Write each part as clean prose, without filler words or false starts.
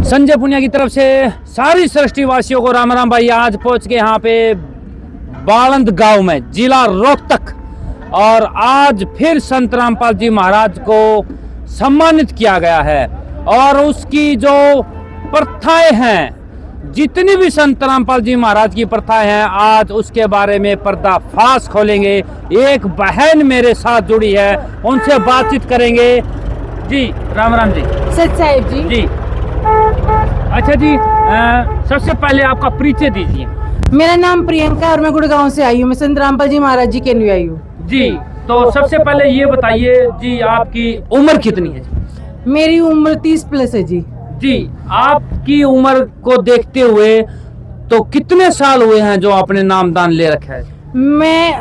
संजय पुनिया की तरफ से सारी सृष्टि वासियों को राम राम भाई। आज पहुंच के यहाँ पे बालंद गांव में जिला रोहतक, और आज फिर संत रामपाल जी महाराज को सम्मानित किया गया है। और उसकी जो प्रथाएं हैं, जितनी भी संत रामपाल जी महाराज की प्रथाएं हैं, आज उसके बारे में पर्दाफाश खोलेंगे। एक बहन मेरे साथ जुड़ी है, उनसे बातचीत करेंगे। जी राम राम जी। सच साहिब जी। जी अच्छा जी, सबसे पहले आपका परिचय दीजिए। मेरा नाम प्रियंका और मैं गुड़गांव से आई हूँ। मैं संत रामपाल जी महाराज जी के अनुयायी हूँ। जी तो सबसे पहले ये बताइए जी, आपकी उम्र कितनी है? मेरी उम्र 30+ है जी। जी आपकी उम्र को देखते हुए तो कितने साल हुए हैं जो आपने नामदान ले रखा है?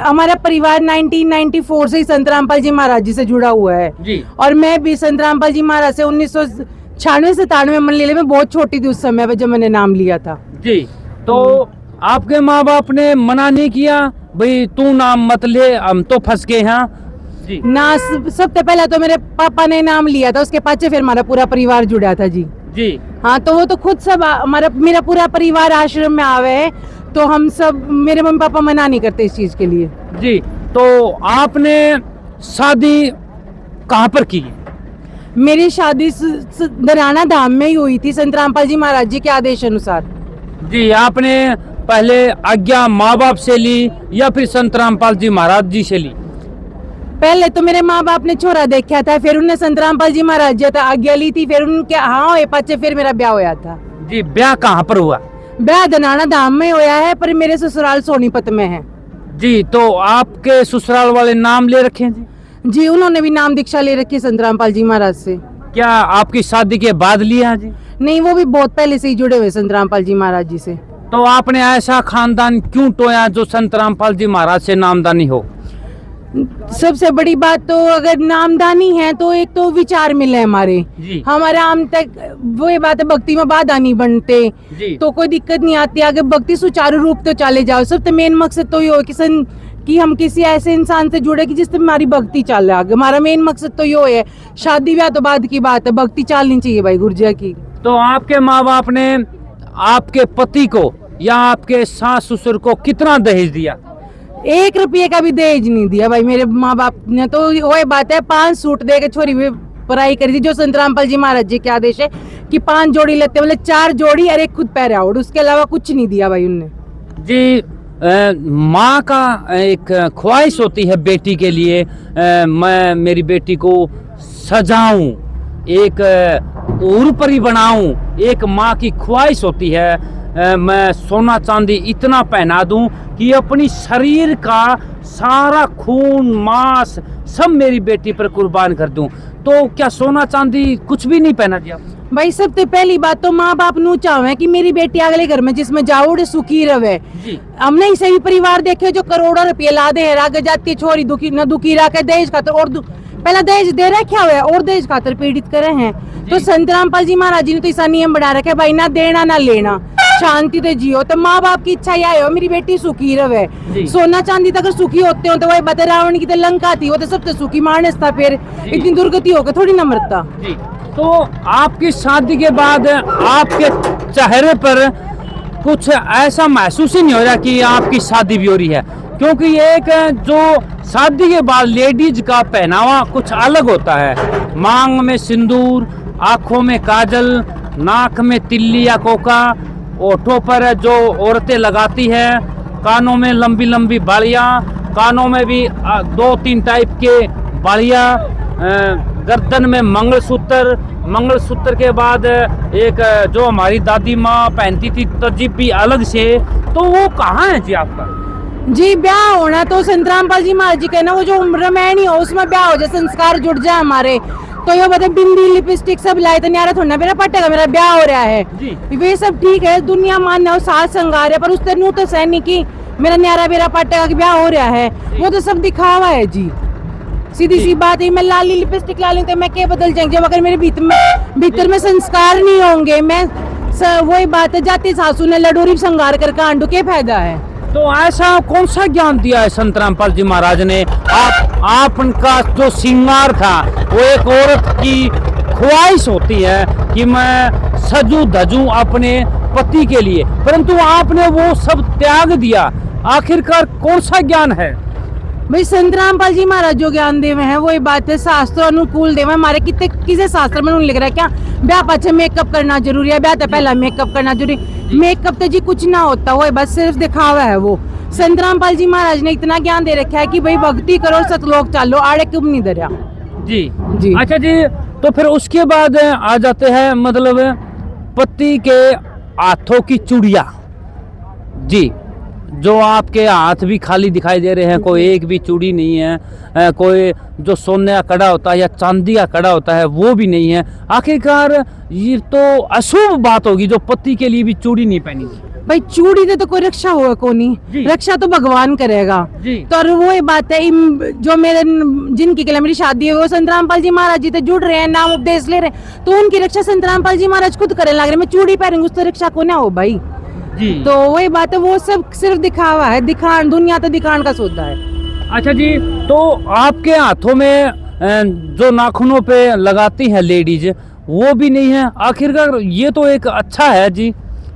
हमारा परिवार 1994 से ही संत रामपाल जी महाराज जी से जुड़ा हुआ है जी। और मैं भी संत रामपाल जी महाराज से 1996-97 में ले मैं बहुत छोटी थी उस समय पे जब मैंने नाम लिया था। जी तो आपके माँ बाप ने मना नहीं किया भाई तू नाम मत ले, हम तो फंस गए हैं? जी ना, सबसे पहले तो मेरे पापा ने नाम लिया था, उसके पाछे फिर हमारा पूरा परिवार जुड़ा था जी। जी हाँ, तो वो तो खुद सब मेरा पूरा परिवार आश्रम में आवे है, तो हम सब, मेरे मम्मी पापा मना नहीं करते इस चीज के लिए। जी तो आपने शादी कहाँ पर की? मेरी शादी दराना धाम में ही हुई थी, संत रामपाल जी महाराज जी के आदेश अनुसार। जी आपने पहले आज्ञा माँ बाप से ली या फिर संत रामपाल जी महाराज जी से ली? पहले तो मेरे माँ बाप ने छोरा देखा था, फिर उन्हें संत रामपाल जी महाराज जी आज्ञा ली थी, फिर उनके हाँ हुए पाचे फिर मेरा ब्याह होया था। जी ब्याह कहाँ पर हुआ? ब्याह दनाना धाम में होया है, पर मेरे ससुराल सोनीपत में है। जी तो आपके ससुराल वाले नाम ले रखे हैं? जी जी उन्होंने भी नाम दीक्षा ले रखी है संत रामपाल जी महाराज से। क्या आपकी शादी के बाद लिया है? जी नहीं, वो भी बहुत पहले से ही जुड़े हुए संत रामपाल जी महाराज जी से। तो आपने ऐसा खानदान क्यों टोया जो संत रामपाल जी महाराज से नामदानी हो? सबसे बड़ी बात तो अगर नामदानी है तो एक तो विचार मिले जी। हमारे आम तक वो ये बात है, भक्ति में बाधा नहीं बनते जी। तो कोई दिक्कत नहीं आती, आगे भक्ति सुचारू रूप तो चले जाओ। सब तो मेन मकसद तो ये हो कि हम किसी ऐसे इंसान से जुड़े कि जिससे हमारी भक्ति चले आगे। हमारा मेन मकसद तो ये है। शादी ब्याह तो बाद की बात है, भक्ति चलनी चाहिए भाई गुरजिया की। तो आपके माँ बाप ने आपके पति को या आपके सास ससुर को कितना दहेज दिया? 1 रुपये का भी दहेज नहीं दिया भाई मेरे माँ बाप ने। तो वही बात है, 5 सूट दे के छोरी भी पढ़ाई करी थी, जो संत रामपाल जी महाराज जी के आदेश है कि 5 जोड़ी लेते, मतलब 4 जोड़ी और 1 खुद पैर आउट, उसके अलावा कुछ नहीं दिया भाई उनने। जी माँ का एक ख्वाहिश होती है बेटी के लिए, मैं मेरी बेटी को सजाऊं, एक उर्परी बनाऊं, एक माँ की ख्वाहिश होती है मैं सोना चांदी इतना पहना दूं कि अपनी शरीर का सारा खून मांस सब मेरी बेटी पर कुर्बान कर दूं। तो क्या सोना चांदी कुछ भी नहीं पहना दिया? भाई सबसे पहली बात तो माँ बाप नू चाहे कि मेरी बेटी अगले घर में जिसमें जाओ सुखी रहे। हमने ऐसे भी परिवार देखे जो करोड़ों रुपये ला दे, आगे जाती छोरी दुखी न दुखी रह के दहेज खातर और पहला दहेज दे रखा हुआ है और दहेज खातर पीड़ित करे हैं। तो संत रामपाल जी महाराज जी ने तो ऐसा नियम बना रखा है भाई, ना देना ना लेना, शांति से जियो। तो माँ बाप की इच्छा यह हो मेरी बेटी सुखी रहे। सोना चांदी तक अगर सुखी होते हो तो वही बात, रावण की तो लंका थी, वो तो सबसे सुखी मानस था, फिर इतनी दुर्गति होकर थोड़ी न मरता। तो आपकी शादी के बाद आपके चेहरे पर कुछ ऐसा महसूस ही नहीं हो रहा कि आपकी शादी भी हो रही है? क्योंकि एक जो शादी के बाद लेडीज का पहनावा कुछ अलग होता है। मांग में सिंदूर, आंखों में काजल, नाक में तिल्ली या कोका, ओठों पर जो औरतें लगाती है, कानों में लंबी लंबी बालियां, कानों में भी 2-3 टाइप के बालियां, गर्दन में मंगलसूत्र, मंगलसूत्र के बाद एक जो हमारी दादी माँ पहनती थी तजीब भी अलग से। तो वो कहाँ है जी आपका? जी ब्याह होना तो संत रामपाल जी महाराज जी कहना, वो जो उम्र में नहीं हो उसमें ब्याह हो जाए, संस्कार जुड़ जाए हमारे। तो ये बता बिंदी लिपस्टिक सब लाए तो न्यारा थोड़ा मेरा पटेगा, मेरा ब्याह हो रहा है जी। वे सब ठीक है, दुनिया मान्य और साथ संगार है, पर उस तरह तो सैनी की मेरा न्यारा मेरा पटेगा कि ब्याह हो रहा है, वो तो सब दिखावा है जी। सीधी सी बात है, मैं लाली लिपस्टिक ला लेते मैं क्या बदल जाएंगे जब अगर मेरे भीतर में संस्कार नहीं होंगे। मैं वही बात है, जाती सासू ने लडोरी संगार कर कांडू के फायदा है। तो ऐसा कौन सा ज्ञान दिया है संत रामपाल जी महाराज ने? आप उनका जो श्रृंगार था वो एक औरत की ख्वाहिश होती है कि मैं सजूं धजूं अपने पति के लिए, परंतु आपने वो सब त्याग दिया। आखिरकार कौन सा ज्ञान है? भाई संत रामपाल जी महाराज जो ज्ञान देवे हैं वही बात है, शास्त्र अनुकूल देवे हमारे। कितने किसी शास्त्र में लिख रहा है क्या ब्याह पाछे मेकअप करना जरूरी है, ब्याह तो पहला मेकअप करना जरूरी। मेकअप तो जी कुछ ना होता, वो बस सिर्फ दिखावा है। वो संत रामपाल जी महाराज ने इतना ज्ञान दे रखा है कि भाई भक्ति करो, सतलोक चालो, आड़े क्यों नहीं दरिया। जी जी अच्छा जी, तो फिर उसके बाद आ जाते हैं मतलब पति के हाथों की चूड़ियाँ जी, जो आपके हाथ भी खाली दिखाई दे रहे हैं, कोई एक भी चूड़ी नहीं है, कोई जो सोने का कड़ा होता है या चांदी का कड़ा होता है वो भी नहीं है। आखिरकार ये तो अशुभ बात होगी जो पति के लिए भी चूड़ी नहीं पहनी। भाई चूड़ी से तो कोई रक्षा होगा को जी। नहीं, रक्षा तो भगवान करेगा जी। तो और वो बात है जो मेरे जिनकी के लिए मेरी शादी है वो संत रामपाल जी महाराज जी से जुड़ रहे हैं, नाम उपदेश ले रहे हैं, तो उनकी रक्षा संत रामपाल जी महाराज खुद करने लग रहे। मैं चूड़ी पहनूंगी उससे रक्षा को ना हो भाई जी। तो वही बात है, वो सब सिर्फ दिखावा है, दिखान दुनिया तो दिखान का सौदा है। अच्छा जी, तो आपके हाथों में जो नाखूनों पे लगाती हैं लेडीज वो भी नहीं है। आखिरकार ये तो एक अच्छा है जी।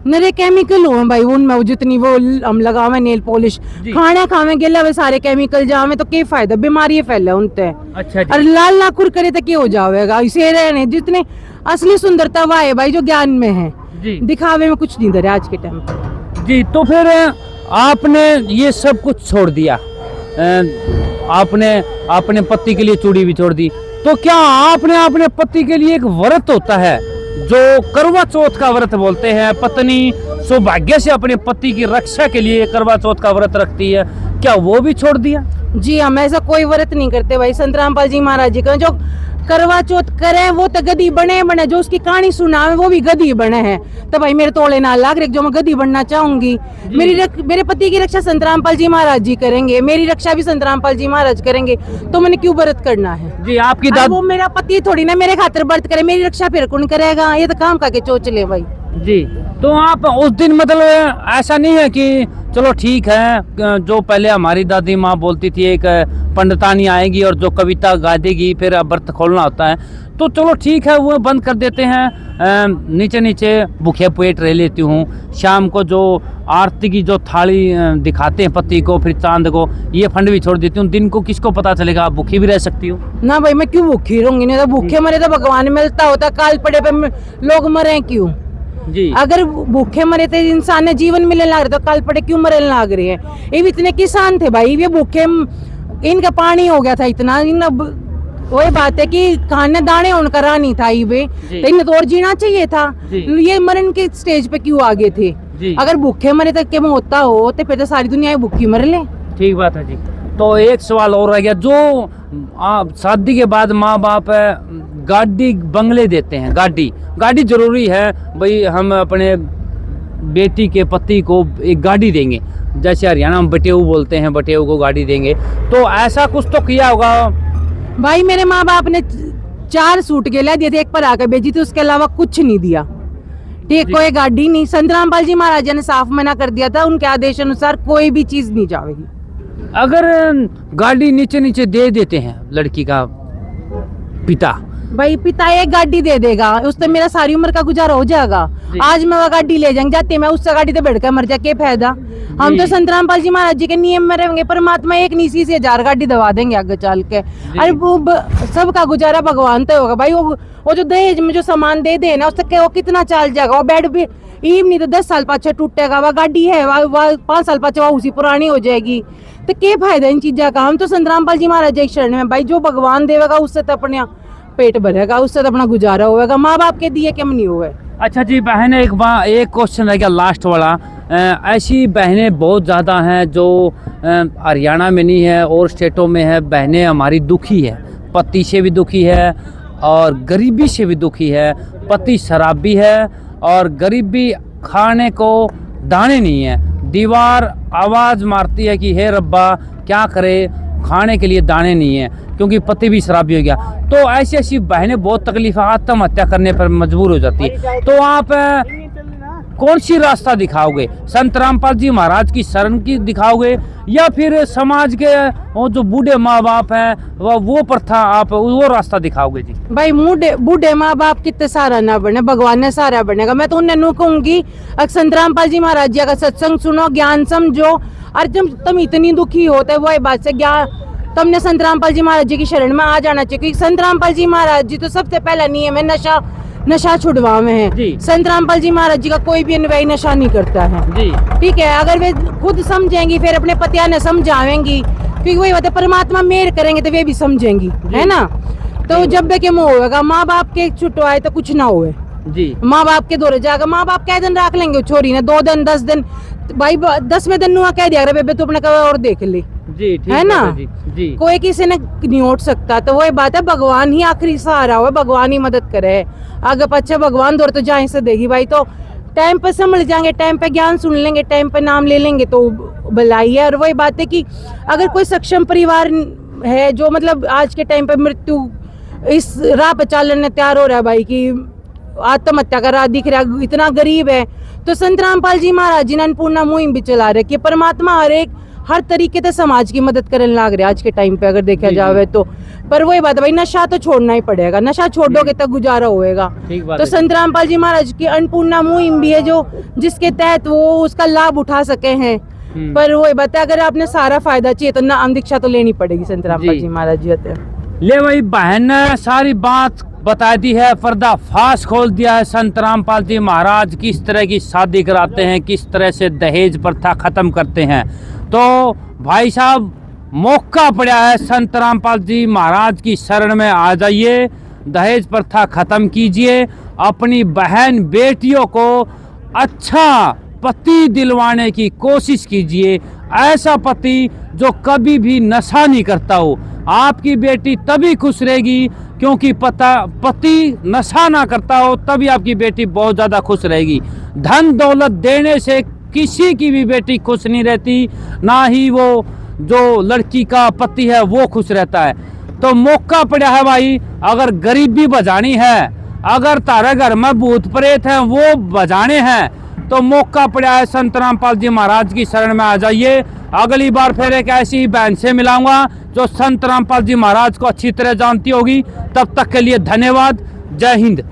नरे केमिकल हुए भाई उनमें, वो जितनी वो हम लगावे नेल पॉलिश जी। खाना खावे गेला वे सारे केमिकल जावे तो क्या फायदा, बीमारी फैले उनते। अच्छा और जी। लाल नाखुर करे तो क्या हो जाएगा। इसे रहने जितने असली सुंदरता वह है भाई जो ज्ञान में है, जी दिखावे में कुछ नहीं धरे आज के टाइम पे। जी, तो फिर आपने ये सब कुछ छोड़ दिया, आपने अपने पति के लिए चूड़ी भी छोड़ दी, तो क्या आपने अपने पति के लिए एक व्रत होता है जो करवा चौथ का व्रत बोलते हैं, पत्नी सौभाग्य से अपने पति की रक्षा के लिए करवा चौथ का व्रत रखती है, क्या वो भी छोड़ दिया? जी हम ऐसा कोई व्रत नहीं करते भाई। संत रामपाल जी महाराज जी का जो करवा चौथ करे वो तो गधी बने, जो उसकी कहानी सुनावे वो भी गधी बने हैं। तो भाई मेरे तोड़े ना लाग रहे जो मैं गधी बनना चाहूंगी। मेरे पति की रक्षा संत रामपाल जी महाराज जी करेंगे, मेरी रक्षा भी संत रामपाल जी महाराज करेंगे, तो मैंने क्यों व्रत करना है? जी आपकी अब वो मेरा पति थोड़ी ना मेरे खातिर व्रत करे, मेरी रक्षा फिर कौन करेगा? ये तो काम करके चोचले भाई। जी, तो आप उस दिन मतलब ऐसा नहीं है कि चलो ठीक है, जो पहले हमारी दादी माँ बोलती थी एक पंडितानी आएगी और जो कविता गा देगी फिर व्रत खोलना होता है, तो चलो ठीक है वो बंद कर देते हैं, नीचे नीचे भूखे पेट रह लेती हूँ, शाम को जो आरती की जो थाली दिखाते हैं पति को फिर चांद को, ये फंड भी छोड़ देती हूँ, दिन को किसको पता चलेगा, आप भूखी भी रह सकती हो ना भाई। मैं क्यों भूखी रहूंगी? नहीं तो भूखे मरे तो भगवान मिलता होता, काल पड़े पे लोग मरे क्यों? जी। अगर भूखे मरे थे इंसान ने जीवन मिलने लग रहे तो काल पड़े क्यों मरने लग रहे हैं? ये भी इतने किसान थे भाई, ये भूखे इनका पानी हो गया था इतना, वही बात है कि खाने दाने उनका रानी था ये, तो इन्हें तो और जीना चाहिए था। ये मरण के स्टेज पे क्यों आगे थे? अगर भूखे मरे तक के होता हो तो फिर तो सारी दुनिया भूखी मर ले। ठीक बात है जी। तो एक सवाल और रह गया, जो शादी के बाद माँ बाप गाड़ी बंगले देते हैं, गाड़ी जरूरी है भाई, हम अपने बेटी के पति को एक गाड़ी देंगे, जैसे हरियाणा में बटेऊ बोलते हैं, बटेऊ को गाड़ी देंगे, तो ऐसा कुछ तो किया होगा? भाई मेरे माँ बाप ने 4 सूट के लिए दिए थे, एक पर आकर बेची थी, उसके अलावा कुछ नहीं दिया। ठीक, कोई गाड़ी नहीं। संत रामपाल जी महाराज ने साफ मना कर दिया था, उनके आदेश अनुसार कोई भी चीज नहीं जाएगी। अगर गाड़ी नीचे नीचे दे देते हैं लड़की का पिता, भाई पिता एक गाड़ी दे देगा, उससे मेरा सारी उम्र का गुजारा हो जाएगा। आज मैं वो गाड़ी ले जाएंगे, जाते मैं उससे गाड़ी तो बैठकर मर जा, क्या फायदा? हम तो संत रामपाल जी महाराज जी के नियम में रहेंगे, परमात्मा एक नीसी से 1000 गाड़ी दबा देंगे आगे चल के। अरे वो सबका गुजारा भगवान तो होगा भाई। वो जो दहेज में जो सामान दे दे ना उससे वो कितना चल जाएगा? वो बेड भी नहीं तो 10 साल पाछे टूटेगा, वह गाड़ी है 5 साल पाछे वह उसी पुरानी हो जाएगी, तो क्या फायदा इन चीजा का? हम तो संत रामपाल जी महाराज जी शरण में भाई, जो भगवान देगा उससे तो अपने पेट भरेगा, उससे तो अपना गुजारा होगा, माँ बाप के दिए क्यों नहीं हुए। अच्छा जी बहन, एक क्वेश्चन रह गया लास्ट वाला। ऐसी बहनें बहुत ज़्यादा हैं जो हरियाणा में नहीं है और स्टेटों में है, बहनें हमारी दुखी है, पति से भी दुखी है और गरीबी से भी दुखी है। पति शराबी है और गरीबी, खाने को दाने नहीं है, दीवार आवाज़ मारती है कि हे रब्बा क्या करे, खाने के लिए दाने नहीं है, क्योंकि पति भी शराबी हो गया। तो ऐसी बहनें बहुत तकलीफ, आत्महत्या करने पर मजबूर हो जाती है। तो आप कौन सी रास्ता दिखाओगे? संत रामपाल जी महाराज की शरण की दिखाओगे या फिर समाज के वो जो बूढ़े माँ बाप हैं वो प्रथा आप वो रास्ता दिखाओगे जी? भाई बूढ़े माँ बाप कितने सारा ना बने, भगवान ने सारा बनेगा। मैं तो उन्हें कहूंगी संत रामपाल जी महाराज जी का सत्संग सुनो, ज्ञान समझो। और जब तुम इतनी दुखी होते है वही बात से ज्ञान तुमने संत रामपाल जी महाराज जी की शरण में आ जाना चाहिए, क्योंकि संत रामपाल जी महाराज जी तो सबसे पहला नियम है नशा छुड़वावे हैं। संत रामपाल जी महाराज जी का कोई भी अनुयायी नशा नहीं करता है जी। ठीक है, अगर वे खुद समझेंगी फिर अपने पतिया ने समझावेंगी, क्योंकि वही बात है परमात्मा मेहर करेंगे तो वे भी समझेंगी, है ना। तो जब के मुँह होगा माँ बाप के छुटवाए तो कुछ ना हुए जी। माँ बाप के दौरे जाकर माँ बाप कै दिन रख लेंगे छोरी ने, 2 दिन 10 दिन भाई 10वें दिन नुआ कह दिया बेबे तू अपने और देख ले जी, है ना जी। कोई किसी ने नहीं उठ सकता। तो वही बात है भगवान ही आखिरी सहारा हो, भगवान ही मदद करे। आगे पीछे भगवान दौर तो जाए से देगी भाई। तो टाइम पे संभल जाएंगे, टाइम पे ज्ञान सुन लेंगे, टाइम पे नाम ले लेंगे तो भलाई है। और वही बात है कि अगर कोई सक्षम परिवार है जो मतलब आज के टाइम पे मृत्यु इस राह पे चलने तैयार हो रहा है भाई कि आत्महत्या का राह दिख रहा है, इतना गरीब है, तो संत रामपाल जी महाराज जी ने अन्नपूर्णा मुहिम भी चला रही कि परमात्मा हर तरीके से समाज की मदद करने लग रहे आज के टाइम पे अगर देखा जावे तो। पर वही बात है भाई नशा तो छोड़ना ही पड़ेगा, नशा छोड़ोगे तब गुजारा होएगा। तो संत रामपाल जी महाराज की अन्नपूर्णा मुहिम भी है जो जिसके तहत वो उसका लाभ उठा सके हैं। पर वही बात है अगर आपने सारा फायदा चाहिए तो ना दीक्षा तो लेनी पड़ेगी संत रामपाल जी महाराज जी होते हैं। ले भाई बहन ने सारी बात बता दी है, पर्दाफाश खोल दिया है। संत रामपाल जी महाराज किस तरह की शादी कराते हैं, किस तरह से दहेज प्रथा खत्म करते हैं। तो भाई साहब मौका पड़ा है, संत रामपाल जी महाराज की शरण में आ जाइए, दहेज प्रथा खत्म कीजिए, अपनी बहन बेटियों को अच्छा पति दिलवाने की कोशिश कीजिए, ऐसा पति जो कभी भी नशा नहीं करता हो। आपकी बेटी तभी खुश रहेगी क्योंकि पति नशा ना करता हो, तभी आपकी बेटी बहुत ज़्यादा खुश रहेगी। धन दौलत देने से किसी की भी बेटी खुश नहीं रहती, ना ही वो जो लड़की का पति है वो खुश रहता है। तो मौका पड़ा है भाई, अगर गरीबी बचानी है, अगर तारे घर में भूत प्रेत हैं वो बचाने हैं, तो मौका पड़ा है संत रामपाल जी महाराज की शरण में आ जाइए। अगली बार फिर एक ऐसी ही बहन से मिलाऊंगा जो संत रामपाल जी महाराज को अच्छी तरह जानती होगी। तब तक के लिए धन्यवाद। जय हिंद।